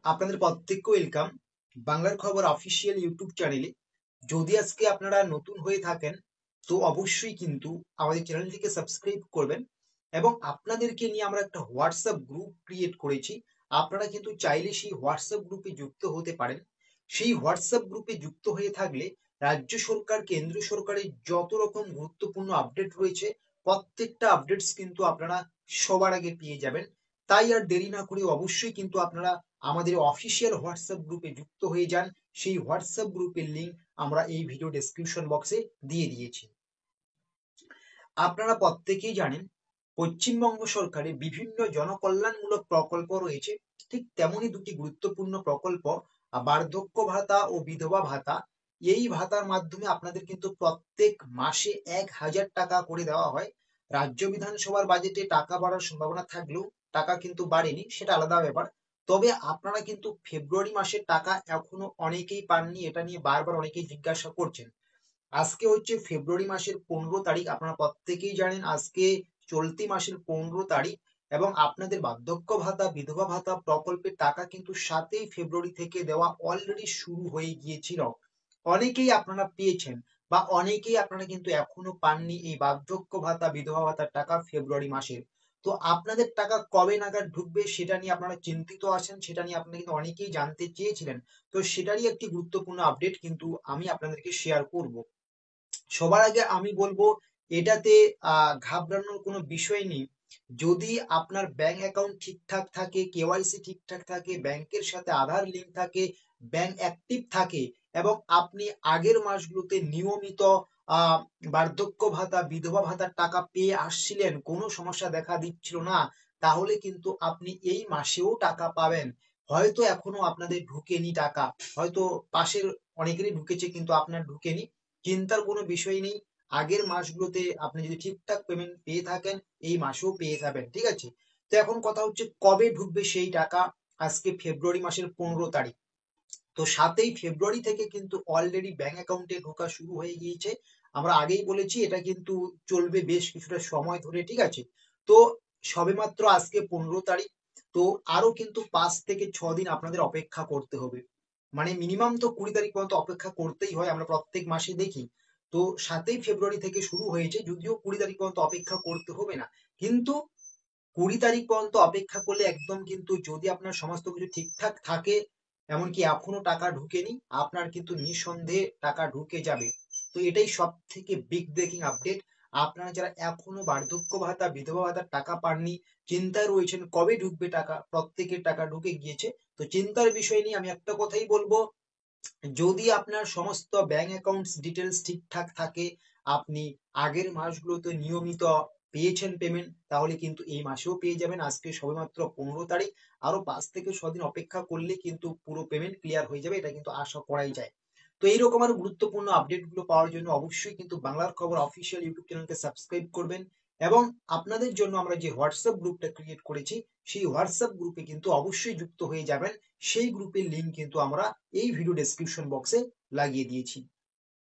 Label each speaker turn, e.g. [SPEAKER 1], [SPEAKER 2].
[SPEAKER 1] আপনাদের প্রত্যেককে ওয়েলকাম বাংলার খবর অফিসিয়াল ইউটিউব চ্যানেলে। যদি আজকে আপনারা নতুন হয়ে থাকেন তো অবশ্যই কিন্তু আমাদের চ্যানেলটিকে সাবস্ক্রাইব করবেন এবং আপনাদেরকে নিয়ে আমরা একটা হোয়াটসঅ্যাপ গ্রুপ ক্রিয়েট করেছি। আপনারা কিন্তু চাইলে সেই হোয়াটসঅ্যাপ গ্রুপে যুক্ত হতে পারেন। সেই হোয়াটসঅ্যাপ গ্রুপে যুক্ত হয়ে থাকলে রাজ্য সরকার কেন্দ্রীয় সরকারের যত রকম গুরুত্বপূর্ণ আপডেট রয়েছে প্রত্যেকটা আপডেটস কিন্তু আপনারা সবার আগে পেয়ে যাবেন। তাই আর দেরি না করে অবশ্যই কিন্তু আপনারা আমাদের অফিসিয়াল হোয়াটসঅ্যাপ গ্রুপে যুক্ত হয়ে যান। সেই হোয়াটসঅ্যাপ গ্রুপের লিংক আমরা এই ভিডিও ডেসক্রিপশন বক্সে দিয়ে দিয়েছি। আপনারা প্রত্যেকেই জানেন পশ্চিমবঙ্গ সরকারের বিভিন্ন জনকল্যাণমূলক প্রকল্প রয়েছে। ঠিক তেমনই দুটি গুরুত্বপূর্ণ প্রকল্প, বার্ধক্য ভাতা ও বিধবা ভাতা। এই ভাতার মাধ্যমে আপনাদের কিন্তু প্রত্যেক মাসে 1,000 টাকা করে দেওয়া হয়। রাজ্য বিধানসভার বাজেটে টাকা বাড়ার সম্ভাবনা থাকলেও টাকা কিন্তু বাড়েনি, সেটা আলাদা ব্যাপার। তবে আপনারা কিন্তু ফেব্রুয়ারি মাসের টাকা এখনো অনেকেই পাননি, এটা নিয়ে বারবার অনেকেই জিজ্ঞাসা করছেন। আজকে হচ্ছে ফেব্রুয়ারি মাসের 15 তারিখ, আপনারা প্রত্যেকেই জানেন আজকে চলতি মাসের 15 তারিখ। এবং আপনাদের বার্ধক্য ভাতা বিধবা ভাতা প্রকল্পের টাকা কিন্তু 7ই ফেব্রুয়ারি থেকে দেওয়া অলরেডি শুরু হয়ে গিয়েছিল। অনেকেই আপনারা পেয়েছেন বা অনেকেই আপনারা কিন্তু এখনো পাননি এই বার্ধক্য ভাতা বিধবা ভাতার টাকা ফেব্রুয়ারি মাসের। তো আপনাদের টাকা কবে নাগাদ ঢুকবে সেটা নিয়ে আপনারা চিন্তিত আছেন, সেটা নিয়ে আপনারা কিন্তু অনেকেই জানতে চেয়েছিলেন। তো সেটারই একটি গুরুত্বপূর্ণ আপডেট কিন্তু আমি আপনাদেরকে শেয়ার করব। সবার আগে আমি বলবো এটাতে ঘাবড়ানোর কোনো বিষয় নেই। যদি আপনার ব্যাংক অ্যাকাউন্ট ঠিকঠাক থাকে, কেওয়াইসি ঠিকঠাক থাকে, ব্যাংকের সাথে আধার লিঙ্ক থাকে, ব্যাংক অ্যাক্টিভ থাকে এবং আপনি আগের মাসগুলোতে নিয়মিত আহ বার্ধক্য ভাতা বিধবা ভাতার টাকা পেয়ে আসছিলেন, কোনো সমস্যা দেখা দিচ্ছিল না, তাহলে কিন্তু আপনি এই মাসেও টাকা পাবেন। হয়তো এখনো আপনাদের ঢুকেনি টাকা, হয়তো পাশের অনেকেরই ঢুকেছে কিন্তু আপনার ঢুকেনি। চিন্তার কোনো বিষয় নেই। আগের মাসগুলোতে আপনি যদি ঠিকঠাক পেমেন্ট পেয়ে থাকেন এই মাসেও পেয়ে যাবেন, ঠিক আছে। তো এখন কথা হচ্ছে কবে ঢুকবে সেই টাকা। আজকে ফেব্রুয়ারি মাসের 15 তারিখ। তো 7ই ফেব্রুয়ারি থেকে কিন্তু অলরেডি ব্যাংক অ্যাকাউন্টে ঢোকা শুরু হয়ে গিয়েছে। আমরা আগেই বলেছি এটা কিন্তু চলবে বেশ কিছুটা সময় ধরে, ঠিক আছে। তো সবেমাত্র আজকে 15 তারিখ। তো আরো কিন্তু 5 থেকে 6 দিন আপনাদের অপেক্ষা করতে হবে। মানে মিনিমাম তো 20 তারিখ পর্যন্ত অপেক্ষা করতেই হয়, আমরা প্রত্যেক মাসে দেখি। তো 7ই ফেব্রুয়ারি থেকে শুরু হয়েছে, যদিও 20 তারিখ পর্যন্ত অপেক্ষা করতে হবে না, কিন্তু 20 তারিখ পর্যন্ত অপেক্ষা করলে একদম কিন্তু যদি আপনার সমস্ত কিছু ঠিকঠাক থাকে, এমনকি এখনো টাকা ঢুকেনি, আপনার কিন্তু নিঃসন্দেহে টাকা ঢুকে যাবে। তো এটাই সব থেকে বিগ ব্রেকিং আপডেট। আপনারা যারা এখনো বার্ধক্য ভাতা বিধবা ভাতার টাকা পাননি, চিন্তায় রয়েছেন কবে ঢুকবে টাকা, প্রত্যেকের টাকা ঢুকে গিয়েছে। তো চিন্তার বিষয় নিয়ে আমি একটা কথাই বলবো, যদি আপনার সমস্ত ব্যাংক অ্যাকাউন্টস ডিটেলস ঠিকঠাক থাকে, আপনি আগের মাসগুলোতে নিয়মিত পেয়েছেন পেমেন্ট, তাহলে কিন্তু এই মাসেও পেয়ে যাবেন। আজকে সবেমাত্র 15 তারিখ, আরো 5 থেকে 6 দিন অপেক্ষা করলে কিন্তু পুরো পেমেন্ট ক্লিয়ার হয়ে যাবে, এটা কিন্তু আশা করাই যায়। তো এইরকম আরো গুরুত্বপূর্ণ আপডেট গুলো পাওয়ার জন্য অবশ্যই কিন্তু বাংলার খবর অফিসিয়াল ইউটিউব চ্যানেলকে সাবস্ক্রাইব করবেন। এবং আপনাদের জন্য আমরা যে হোয়াটসঅ্যাপ গ্রুপটা ক্রিয়েট করেছি সেই হোয়াটসঅ্যাপ গ্রুপে কিন্তু অবশ্যই যুক্ত হয়ে যাবেন। সেই গ্রুপের লিংক কিন্তু আমরা এই ভিডিও ডেসক্রিপশন বক্সে লাগিয়ে দিয়েছি।